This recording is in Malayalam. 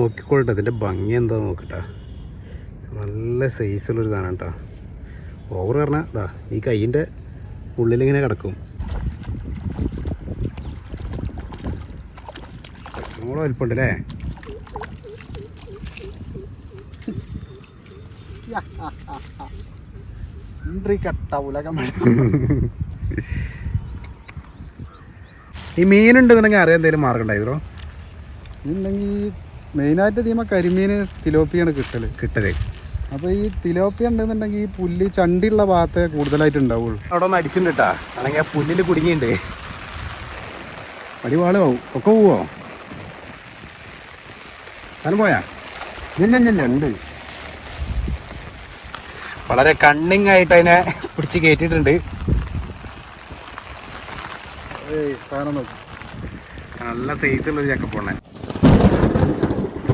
നോക്കിക്കോട്ടെ, ഇതിൻ്റെ ഭംഗി എന്താ നോക്കട്ടെ. നല്ല സൈസുള്ളൊരു സാധനം കേട്ടോ. ഓവർ പറഞ്ഞാൽ ഇതാ ഈ കൈയിൻ്റെ ഉള്ളിലിങ്ങനെ കിടക്കും. നമ്മളെ വലിപ്പുണ്ടല്ലേ. ഈ മീനുണ്ടെന്നുണ്ടെങ്കിൽ അറിയാൻ എന്തെങ്കിലും മാർഗം ഉണ്ടായിരുന്നോ? ഇതുണ്ടെങ്കിൽ മെയിനായിട്ട് തീമ കരിമീൻ തിലോപ്പിയാണ് കിട്ടല്. അപ്പോൾ ഈ തിലോപ്പിയ ഉണ്ടെന്നുണ്ടെങ്കിൽ ഈ പുല്ല് ചണ്ടിയുള്ള ഭാഗത്തെ കൂടുതലായിട്ട് ഉണ്ടാവുള്ളൂ. അവിടെ ഒന്ന് അടിച്ചിട്ടുണ്ട് കേട്ടാ, അല്ലെങ്കിൽ ആ പുല്ലിൽ കുടുങ്ങിയിട്ടുണ്ട്. അടിവാളോ ഒക്കെ പോവോ? ഞാൻ പോയാ ഉണ്ട്. വളരെ കണ്ണിങ് ആയിട്ട് അതിനെ പിടിച്ച് കയറ്റിയിട്ടുണ്ട്. നല്ല സൈസുള്ളൊരു ചക്കപ്പോണെ.